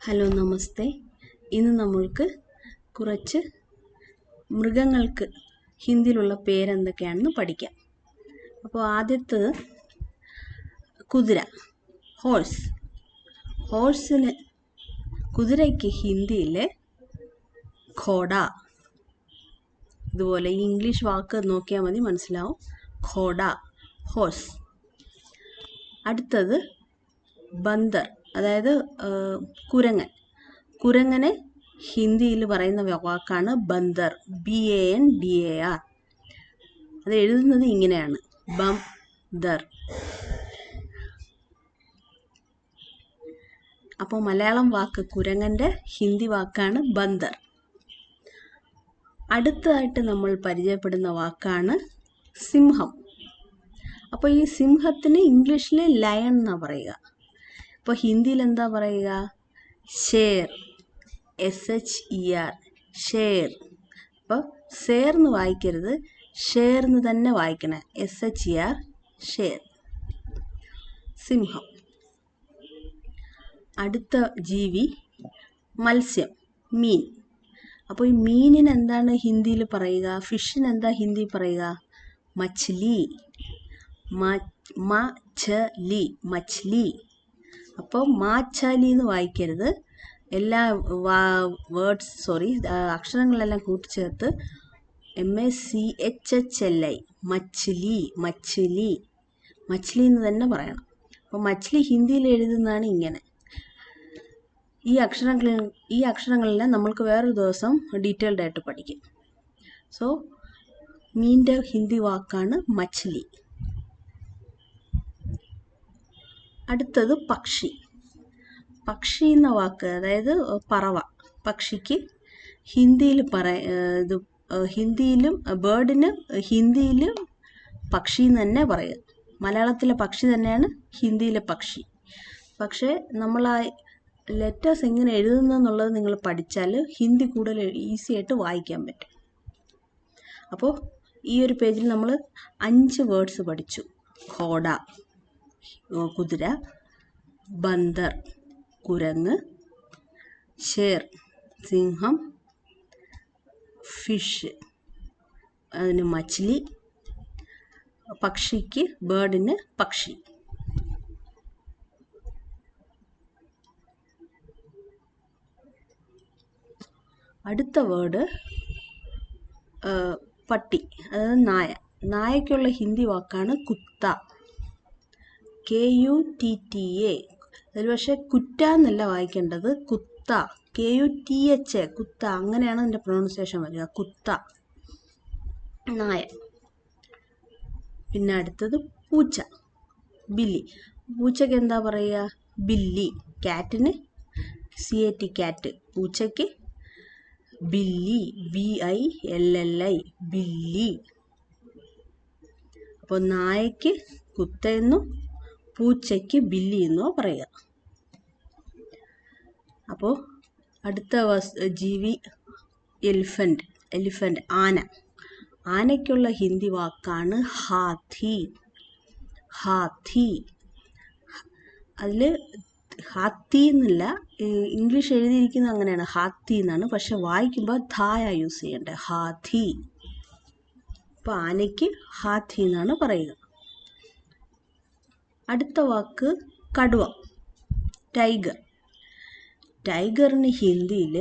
Hello നമസ്തേ. ഇന്ന് നമ്മൾക്ക് കുറച്ച് മൃഗങ്ങൾക്ക് ഹിന്ദിയിലുള്ള പേരെന്തൊക്കെയാണെന്ന് പഠിക്കാം. അപ്പോൾ ആദ്യത്തേത് കുതിര, ഹോഴ്സ്. കുതിരയ്ക്ക് ഹിന്ദിയിൽ ഘോഡ. ഇതുപോലെ ഇംഗ്ലീഷ് വാക്ക് നോക്കിയാൽ മതി, മനസ്സിലാവും. ഘോഡ, ഹോഴ്സ്. അടുത്തത് ബന്ദർ, അതായത് കുരങ്ങനെ ഹിന്ദിയിൽ പറയുന്ന വാക്കാണ് ബന്ദർ, BANDAR. അത് എഴുതുന്നത് ഇങ്ങനെയാണ്, ബംദർ. അപ്പോൾ മലയാളം വാക്ക് കുരങ്ങൻ്റെ ഹിന്ദി വാക്കാണ് ബന്ദർ. അടുത്തതായിട്ട് നമ്മൾ പരിചയപ്പെടുന്ന വാക്കാണ് സിംഹം. അപ്പോൾ ഈ സിംഹത്തിന് ഇംഗ്ലീഷിൽ ലയൺ എന്നാണ് പറയുക. അപ്പോൾ ഹിന്ദിയിൽ എന്താ പറയുക? ഷേർ, SHER, ഷേർ. അപ്പോൾ ഷേർ എന്ന് വായിക്കരുത്, ഷേർ എന്ന് തന്നെ വായിക്കണം, SHER, ഷേർ, സിംഹം. അടുത്ത ജീവി മത്സ്യം, മീൻ. അപ്പോൾ ഈ മീനിന് എന്താണ് ഹിന്ദിയിൽ പറയുക? ഫിഷിന് എന്താ ഹിന്ദി പറയുക? മച്ഛലി, മച്ഛലി. അപ്പോൾ മാച്ചാലി എന്ന് വായിക്കരുത്, എല്ലാ അക്ഷരങ്ങളെല്ലാം കൂട്ടിച്ചേർത്ത് MACHHLI, മച്ഛലി എന്ന് തന്നെ പറയണം. അപ്പോൾ മച്ഛലി ഹിന്ദിയിൽ എഴുതുന്നതാണ് ഇങ്ങനെ. ഈ അക്ഷരങ്ങളെല്ലാം നമ്മൾക്ക് വേറൊരു ദിവസം ഡീറ്റെയിൽഡ് ആയിട്ട് പഠിക്കും. സോ മീൻ്റെ ഹിന്ദി വാക്കാണ് മച്ഛലി. അടുത്തത് പക്ഷി എന്ന വാക്ക്, അതായത് പറവ. പക്ഷിക്ക് ഹിന്ദിയിൽ ബേർഡിന് ഹിന്ദിയിലും പക്ഷി എന്ന് തന്നെ പറയുക. മലയാളത്തിലെ പക്ഷി തന്നെയാണ് ഹിന്ദിയിലെ പക്ഷി. പക്ഷേ നമ്മൾ ആ ലെറ്റേഴ്സ് എങ്ങനെ എഴുതുന്നതെന്നുള്ളത് നിങ്ങൾ പഠിച്ചാൽ ഹിന്ദി കൂടുതൽ ഈസി ആയിട്ട് വായിക്കാൻ പറ്റും. അപ്പോൾ ഈ ഒരു പേജിൽ നമ്മൾ 5 വേർഡ്സ് പഠിച്ചു. ഘോഡ, കുതിര, ബന്ദർ, കുരങ്ങ്, ഷേർ, സിംഹം, ഫിഷ്, അതിന് മച്ഛലി, പക്ഷിക്ക് ബേർഡിന് പക്ഷി. അടുത്ത വേർഡ് പട്ടി, അതായത് നായ. നായയ്ക്കുള്ള ഹിന്ദി വാക്കാണ് കുത്ത, KUTTA. അതിൽ പക്ഷേ കുറ്റ എന്നല്ല വായിക്കേണ്ടത്, കുത്ത, KUTH, കുത്ത. അങ്ങനെയാണ് അതിൻ്റെ പ്രൊണൗൺസിയേഷൻ വരിക, കുത്ത, നായ. പിന്നെ അടുത്തത് പൂച്ച, ബില്ലി. പൂച്ചയ്ക്ക് എന്താ പറയുക? ബില്ലി. ക്യാറ്റിന് CAT, cat. പൂച്ചയ്ക്ക് ബില്ലി, BILLI, ബില്ലി. അപ്പോൾ നായയ്ക്ക് കുത്തയെന്നും പൂച്ചയ്ക്ക് ബില്ലി എന്നോ പറയുക. അപ്പോൾ അടുത്ത ജീവി എലിഫന്റ്, ആന. ആനയ്ക്കുള്ള ഹിന്ദി വാക്കാണ് ഹാത്തി. അതിൽ ഹാത്തി എന്നല്ല, ഇംഗ്ലീഷ് എഴുതിയിരിക്കുന്നത് അങ്ങനെയാണ്, ഹാത്തി എന്നാണ്. പക്ഷെ വായിക്കുമ്പോൾ ധായ യൂസ് ചെയ്യേണ്ടത്, ഹാത്തി. അപ്പോൾ ആനയ്ക്ക് ഹാത്തി എന്നാണ് പറയുക. അടുത്ത വാക്ക് കടുവ, ടൈഗർ. ടൈഗറിന് ഹിന്ദിയിൽ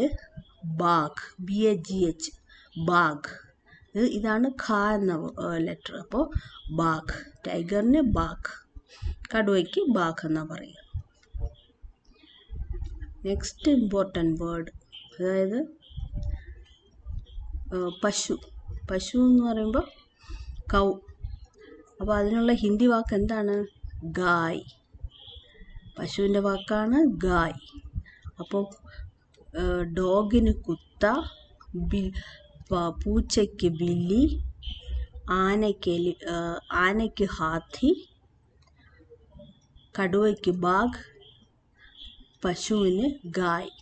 ബാഘ്, BAGH, ബാഘ്. ഇതാണ് ഖ എന്ന ലെറ്റർ. അപ്പോൾ ബാഘ്, ടൈഗറിന് ബാഘ്, കടുവയ്ക്ക് ബാഘ് എന്നാണ് പറയുക. നെക്സ്റ്റ് ഇമ്പോർട്ടൻ്റ് വേർഡ്, അതായത് പശു എന്ന് പറയുമ്പോൾ കൗ. അപ്പോൾ അതിനുള്ള ഹിന്ദി വാക്ക് എന്താണ്? ഗായ്. പശുവിൻ്റെ വാക്കാണ് ഗായ്. അപ്പോൾ ഡോഗിന് കുത്ത, പൂച്ചയ്ക്ക് ബില്ലി, ആനയ്ക്ക് ഹാത്തി, കടുവയ്ക്ക് ബാഘ്, പശുവിന് ഗായ്.